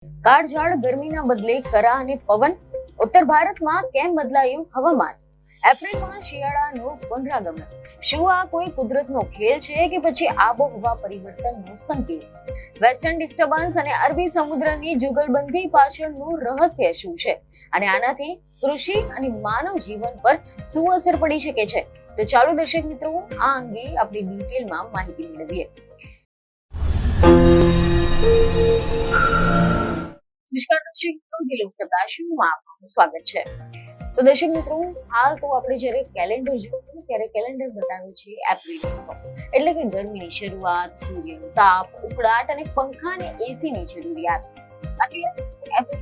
કાળઝાળ ગરમીના બદલે કરા અને પવન. ઉત્તર ભારતમાં કેમ બદલાયું હવામાન? એપ્રિલમાં શિયાળાનું પુનરાગમન. શું આ કોઈ કુદરતનો ખેલ છે કે પછી આબોહવા પરિવર્તનનો સંકેત? વેસ્ટર્ન ડિસ્ટર્બન્સ અને અરબી સમુદ્રની જુગલબંધી પાછળનું રહસ્ય શું છે અને આનાથી કૃષિ અને માનવ જીવન પર શું અસર પડી શકે છે? તો ચાલો દર્શક મિત્રો, આ અંગે આપણે ડિટેલમાં માહિતી મેળવીએ. નમસ્કાર દર્શક મિત્રો, લોકસભા શોમાં આપનું સ્વાગત છે. તો દર્શક મિત્રો, હાલ તો આપણે જ્યારે કેલેન્ડર જોયું ત્યારે કેલેન્ડર બતાવે છે એપ્રિલ મહિનો, એટલે કે ગરમીની શરૂઆત, સૂર્યનો તાપ, ઉકળાટ અને પંખા અને એસીની જરૂરિયાત. એપ્રિલ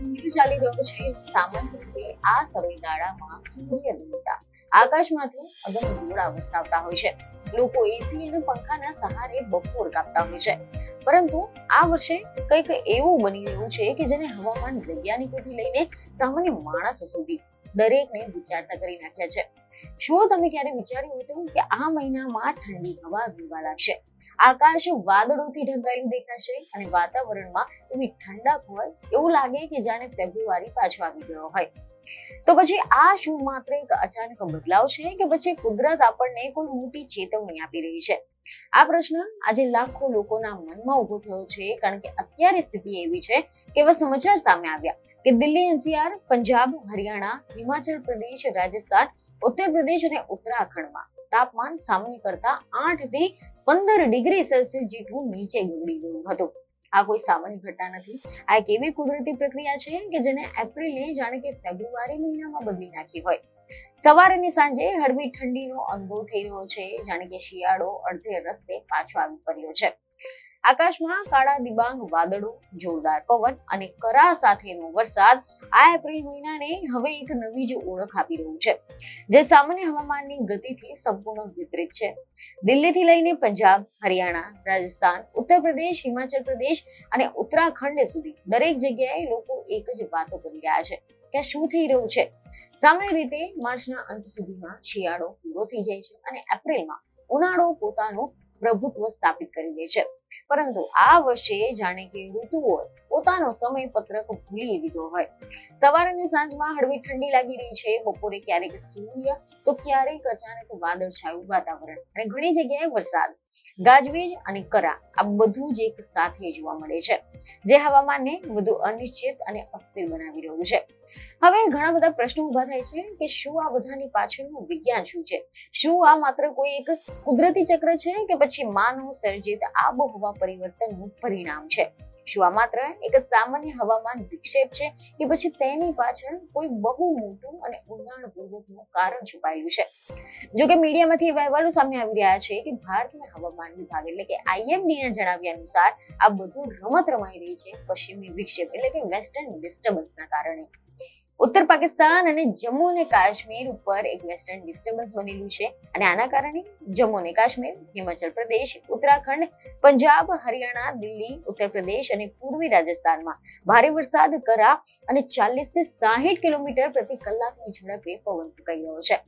મહિનો ચાલી રહ્યો છે. સામાન્ય રીતે આ સમયગાળામાં સૂર્ય દેવતા આકાશમાંથી અગમ ગોળા વરસાવતા હોય છે. લોકો એસી અને પંખાના સહારે બપોર કાપતા હોય છે. પરંતુ આ વર્ષે કંઈક એવું બની રહ્યું છે કે જેને હવામાન વૈજ્ઞાનિકોથી લઈને સામાન્ય માણસ સુધી દરેકને વિચારતા કરી નાખ્યા છે. શું તમે ક્યારે વિચાર્યું હતું કે આ મહિનામાં ઠંડી હવા વહેવા લાગશે, આકાશ વાદળોથી ઢંકાયેલું દેખાશે અને વાતાવરણમાં એવી ઠંડક હોય એવું લાગે કે જાણે ફેબ્રુઆરી પાછો આવી ગયો હોય? તો પછી આ શું માત્ર એક અચાનક બદલાવ છે કે પછી કુદરત આપણને કોઈ મોટી ચેતવણી આપી રહી છે? આ પ્રશ્ન આજે લાખો લોકોના મનમાં ઉભો થયો છે, કારણ કે અત્યારે સ્થિતિ એવી છે કે એવા સમાચાર સામે આવ્યા કે દિલ્હી, એનસીઆર, પંજાબ, હરિયાણા, હિમાચલ પ્રદેશ, રાજસ્થાન, ઉત્તર પ્રદેશ અને ઉત્તરાખંડમાં તાપમાન સામાન્ય કરતા 8 થી 15 ડિગ્રી સેલ્સિયસ જેટલું નીચે ગગડી ગયું હતું. આ કોઈ સામાન્ય ઘટના નથી. આ એક એવી કુદરતી પ્રક્રિયા છે કે જેને એપ્રિલે જાણે કે ફેબ્રુઆરી મહિનામાં બદલી નાખી હોય. સવાર અને સાંજે હળવી ઠંડીનો અનુભવ થઈ રહ્યો છે, જાણે કે શિયાળો અડધે રસ્તે પાછો આવી પડ્યો છે. આકાશમાં કાળા ડિબાંગ વાદળો, જોરદાર પવન અને કરા સાથેનો વરસાદ આ એપ્રિલ મહિનાને હવે એક નવી જ ઓળખ આપી રહ્યું છે, જે સામાન્ય હવામાનની ગતિથી સંપૂર્ણ વિપરીત છે. દિલ્હીથી લઈને પંજાબ, હરિયાણા, રાજસ્થાન, ઉત્તર પ્રદેશ, હિમાચલ પ્રદેશ અને ઉત્તરાખંડ સુધી દરેક જગ્યાએ લોકો એક જ વાતો કરી રહ્યા છે કે શું થઈ રહ્યું છે. સામાન્ય રીતે માર્ચના અંત સુધીમાં શિયાળો પૂરો થઈ જાય છે અને એપ્રિલમાં ઉનાળો પોતાનું પ્રભુત્વ સ્થાપિત કરી દે છે. પરંતુ આ વર્ષે જાણે કે ઋતુઓ પોતાનો સમય પત્રક ભૂલી દીધો હોય. સવાર અને સાંજમાં હળવી ઠંડી લાગી રહી છે. બપોરે ક્યારેક સૂર્ય તો ક્યારેક અચાનક વાદળછાયું વાતાવરણ અને ઘણી જગ્યાએ વરસાદ, ગાજવીજ અને કરા, આ બધું જ એક સાથે જોવા મળે છે, જે હવામાનને વધુ અનિશ્ચિત અને અસ્થિર બનાવી રહ્યું છે. હવે ઘણા બધા પ્રશ્નો ઉભા થાય છે કે શું આ બધાની પાછળનું વિજ્ઞાન શું છે? શું આ માત્ર કોઈ એક કુદરતી ચક્ર છે કે પછી માનવ સર્જિત આબોહવા પરિવર્તનનું પરિણામ છે? શું આ માત્ર એક સામાન્ય હવામાન વિક્ષેપ છે કે પછી તેની પાછળ કોઈ બહુ મોટું અને ઊંડાણપૂર્વકનું કારણ છુપાયેલું છે? જો કે મીડિયામાંથી એવા અહેવાલો સામે આવી રહ્યા છે કે ભારતીય હવામાન વિભાગ એટલે કે IMD ના જણાવ્યા અનુસાર આ બધું રમત રમાઈ રહી છે પશ્ચિમી વિક્ષેપ એટલે કે વેસ્ટર્ન ડિસ્ટર્બન્સના કારણે. ઉત્તર પાકિસ્તાન અને જમ્મુ અને કાશ્મીર ઉપર એક વેસ્ટર્ન ડિસ્ટર્બન્સ બનેલું છે અને આના કારણે જમ્મુ અને કાશ્મીર, હિમાચલ પ્રદેશ, ઉત્તરાખંડ, પંજાબ, હરિયાણા, દિલ્હી, ઉત્તર પ્રદેશ અને પૂર્વી રાજસ્થાનમાં ભારે વરસાદ, કરા અને 40 થી 60 કિલોમીટર પ્રતિ કલાકની ઝડપે પવન ફૂંકાઈ રહ્યો છે.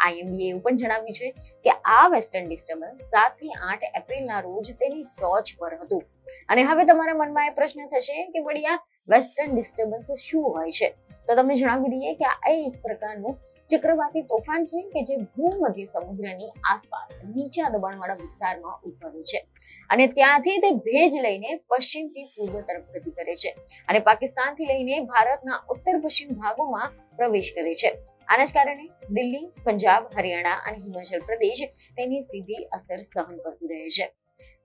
IMD એવું પણ જણાવ્યું છે કે આ વેસ્ટર્ન ડિસ્ટર્બન્સ 7 થી 8 એપ્રિલના રોજ તેની ટોચ પર હતું. અને હવે તમારા મનમાં એ પ્રશ્ન થશે કે વળી આ વેસ્ટર્ન ડિસ્ટર્બન્સ શું હોય છે? તો તમને જણાવી દઈએ કે આ એક પ્રકારનું ચક્રવાતી તોફાન છે કે જે ભૂમધ્ય સમુદ્રની આસપાસ નીચા દબાણવાળા વિસ્તારમાં ઉદ્ભવે છે અને ત્યાંથી તે ભેજ લઈને પશ્ચિમથી પૂર્વ તરફ ગતિ કરે છે અને પાકિસ્તાનથી લઈને ભારતના ઉત્તર પશ્ચિમ ભાગોમાં પ્રવેશ કરે છે. આના જ કારણે દિલ્હી, પંજાબ, હરિયાણા અને હિમાચલ પ્રદેશ તેની સીધી અસર સહન કરતું રહે છે.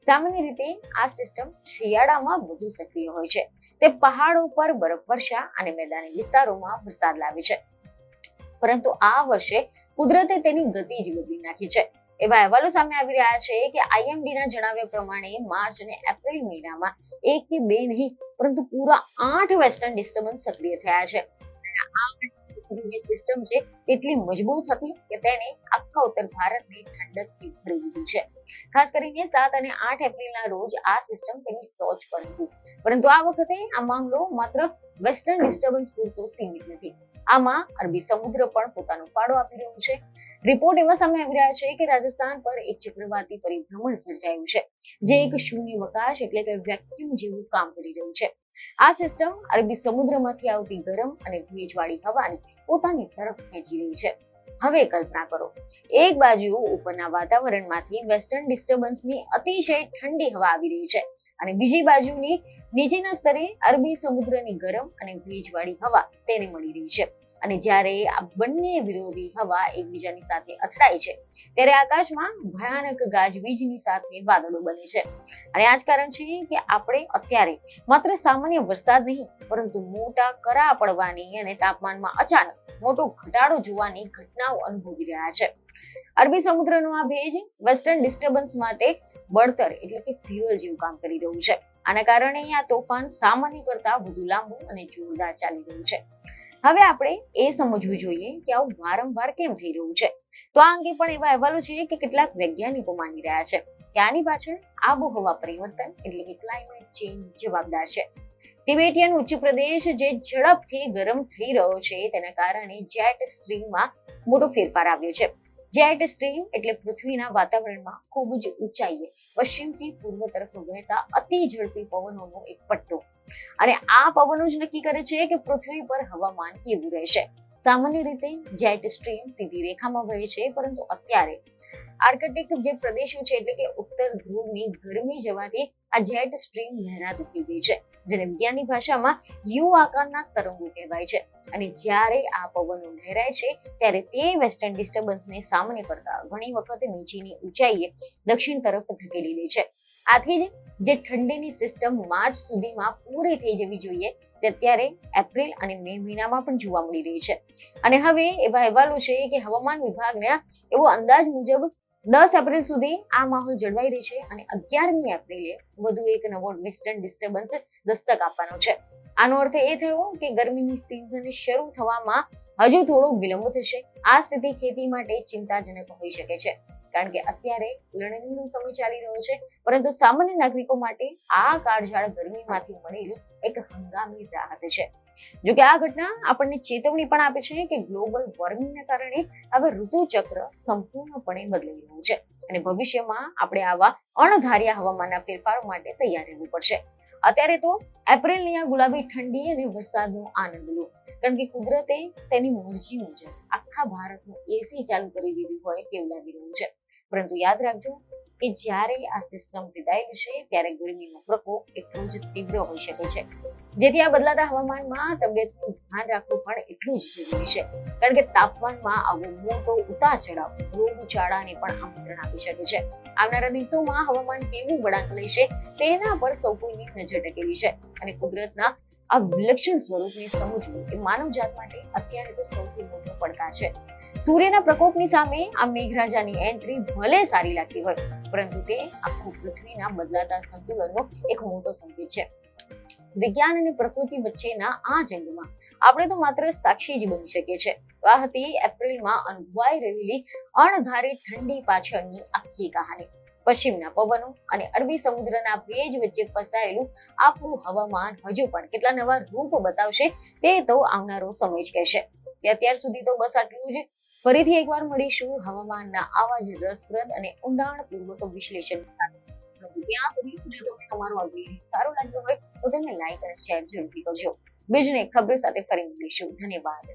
સામાન્ય રીતે આ સિસ્ટમ શિયાળામાં વધુ સક્રિય હોય છે. તે પહાડો પર બરફવર્ષા અને મેદાની વિસ્તારોમાં વરસાદ લાવે છે. પરંતુ આ વર્ષે કુદરતે તેની ગતિ જ બદલી નાખી છે. એવા અહેવાલો સામે આવી રહ્યા છે કે IMD ના જણાવ્યા પ્રમાણે માર્ચ અને એપ્રિલ મહિનામાં 1 કે 2 નહીં પરંતુ પૂરા 8 વેસ્ટર્ન ડિસ્ટર્બન્સ સક્રિય થયા છે. જે સિસ્ટમ છે એટલી મજબૂત હતી કે તેને આખા ઉત્તર ભારતને ઠંડકથી ભરી દીધું છે. ખાસ કરીને 7 અને 8 એપ્રિલના રોજ આ સિસ્ટમ તેની ટોચ પર હતી. પરંતુ આ વખતે આ મામલો માત્ર વેસ્ટર્ન ડિસ્ટર્બન્સ પૂરતો સીમિત નથી. આમાં અરબી સમુદ્ર પણ પોતાનો ફાળો આપી રહ્યું છે. રિપોર્ટ એવા સામે આવી રહ્યા છે કે રાજસ્થાન પર એક ચક્રવાતી પરિભ્રમણ સર્જાયું છે, જે એક શૂન્યાવકાશ એટલે કે વેક્યુમ જેવું કામ કરી રહ્યું છે. આ સિસ્ટમ અરબી સમુદ્રમાંથી આવતી ગરમ અને ભેજવાળી હવાને પોતાની તરફ ખેંચી રહી છે. હવે કલ્પના કરો, એક બાજુ ઉપરના વાતાવરણમાંથી વેસ્ટર્ન ડિસ્ટર્બન્સની અતિશય ઠંડી હવા આવી રહી છે અને બીજી બાજુની નીચેના સ્તરે અરબી સમુદ્રની ગરમ અને ભેજવાળી હવા તેને મળી રહી છે. અને જ્યારે આ બંને વિરોધી હવા એકબીજાની સાથે અથડાય છે ત્યારે આકાશમાં ભયાનક ગાજવીજની સાથે વાદળો બને છે. અને આ જ કારણ છે કે આપણે અત્યારે માત્ર સામાન્ય વરસાદ નહીં પરંતુ મોટા કરા પડવાની અને તાપમાનમાં અચાનક મોટો ઘટાડો જોવાની ઘટનાઓ અનુભવી રહ્યા છે. અરબી સમુદ્રનો આ ભેજ વેસ્ટર્ન ડિસ્ટર્બન્સ માટે બળતર એટલે કે ફ્યુઅલ જેવું કામ કરી રહ્યું છે. આના કારણે આ તોફાન સામાન્ય કરતા વધુ લાંબુ અને જોરદાર ચાલી રહ્યું છે. હવે આપણે એ સમજવું જોઈએ કે આવું વારંવાર કેમ થઈ રહ્યું છે. તો આ અંગે પણ એવા અહેવાલો છે કે કેટલાક વૈજ્ઞાનિકો માની રહ્યા છે કે આની પાછળ આબોહવા પરિવર્તન એટલે કે ક્લાઇમેટ ચેન્જ જવાબદાર છે. તિબેટિયન ઉચ્ચ પ્રદેશ જે ઝડપથી ગરમ થઈ રહ્યો છે તેના કારણે જેટ સ્ટ્રીમમાં મોટો ફેરફાર આવ્યો છે. જેટ સ્ટ્રીમ એટલે પૃથ્વીના વાતાવરણમાં ખૂબ જ ઊંચાઈએ પશ્ચિમથી પૂર્વ તરફ વહેતા અતિ ઝડપી પવનોનો એક પટ્ટો. અને આ પવનો જ નક્કી કરે છે કે પૃથ્વી પર હવામાન કેવું રહેશે. સામાન્ય રીતે જેટ સ્ટ્રીમ સીધી રેખામાં વહે છે, પરંતુ અત્યારે આર્કટિક જે પ્રદેશો છે એટલે કે ઉત્તર ધ્રુવની ગરમી જવાથી આ જેટ સ્ટ્રીમ લહેરાતી થઈ ગઈ છે, જેને વિજ્ઞાનની ભાષામાં યુ આકારના તરંગો કહેવાય છે. અને જ્યારે આ પવનો લહેરાય છે ત્યારે તે વેસ્ટર્ન ડિસ્ટર્બન્સને સામાન્ય કરતા ઘણી વખત નીચેની ઊંચાઈએ દક્ષિણ તરફ ધકેલી લે છે. આથી જ જે ઠંડીની સિસ્ટમ માર્ચ સુધીમાં પૂરી થઈ જવી જોઈએ તે અત્યારે એપ્રિલ અને મે મહિનામાં પણ જોવા મળી રહી છે. અને હવે એવા અહેવાલો છે કે હવામાન વિભાગના એવો અંદાજ મુજબ 10 એપ્રિલ સુધી આ માહોલ જળવાઈ રહી છે અને 11મી એપ્રિલે વધુ એક નવો વેસ્ટર્ન ડિસ્ટર્બન્સ દસ્તક આપવાનો છે. આનો અર્થ એ થયો કે ગરમીની સિઝન શરૂ થવામાં હજુ થોડો વિલંબ થશે. આ સ્થિતિ ખેતી માટે ચિંતાજનક હોઈ શકે છે, કારણ કે અત્યારે લણણીનો સમય ચાલી રહ્યો છે, પરંતુ સામાન્ય નાગરિકો માટે આ કાળઝાળ ગરમીમાંથી મળેલી એક હંગામી રાહત છે. જોકે આ ઘટના આપણને ચેતવણી પણ આપે છે કે ગ્લોબલ વોર્મિંગના કારણે હવે ઋતુ ચક્ર સંપૂર્ણપણે બદલાઈ રહ્યું છે અને ભવિષ્યમાં આપણે આવા અણધાર્યા હવામાનના ફેરફારો માટે તૈયાર રહેવું પડશે. અત્યારે તો એપ્રિલની આ ગુલાબી ઠંડી અને વરસાદનો આનંદ લો, કારણ કે કુદરતે તેની મરજી મુજબ આખા ભારતનું એસી ચાલુ કરી દીધું હોય તેવું લાગી રહ્યું છે. પરંતુ યાદ રાખજો કે જ્યારે આ સિસ્ટમ વિદાય લેશે ત્યારે ગરમીનો પ્રકોપ એટલો જ તીવ્ર હોઈ શકે છે, જેથી આ બદલાતા હવામાનમાં તબિયતનું ધ્યાન રાખવું પણ એટલું જ જરૂરી છે. કારણ કે તાપમાનમાં આવો મોટો ઉતાર ચઢાવ રોગચાળાને પણ આમંત્રણ આપી શકે છે. આવનારા દિવસોમાં હવામાન કેવું વળાંક લેશે તેના પર સૌ કોઈની નજર ટકેલી છે અને કુદરતના આ વિલક્ષણ સ્વરૂપને સમજવું એ માનવજાત માટે અત્યારે તો સૌથી મોટો પડકાર છે. સૂર્યના પ્રકોપની સામે આ મેઘરાજાની એન્ટ્રી ભલે સારી લાગતી હોય, પરંતુ તે આખું પૃથ્વીના બદલાતા સંતુલનનો એક મોટો સંકેત છે. વિજ્ઞાન અને પ્રકૃતિ વચ્ચેના આ જંગમાં આપણે તો માત્ર સાક્ષી જ બની શકીએ છીએ. આ હતી એપ્રિલમાં અનુભવાઈ રહેલી અણધારી ઠંડી પાછળની આખી કહાની. પશ્ચિમના પવનો અને અરબી સમુદ્રના ભેજ વચ્ચે ફસાયેલું આપણું હવામાન હજુ પણ કેટલા નવા રૂપ બતાવશે તે તો આવનારો સમય જ કહેશે. અત્યાર સુધી તો બસ આટલું જ. ફરીથી એકવાર મળીશું હવામાનના આવા જ રસપ્રદ અને ઊંડાણપૂર્વક વિશ્લેષણ સાથે. ત્યાં સુધી જો તમને અમારો આ વિડીયો સારો લાગ્યો હોય તો તેને લાઈક અને શેર જરૂરથી કરજો. બીજને ખબર સાથે ફરી મળીશું. ધન્યવાદ.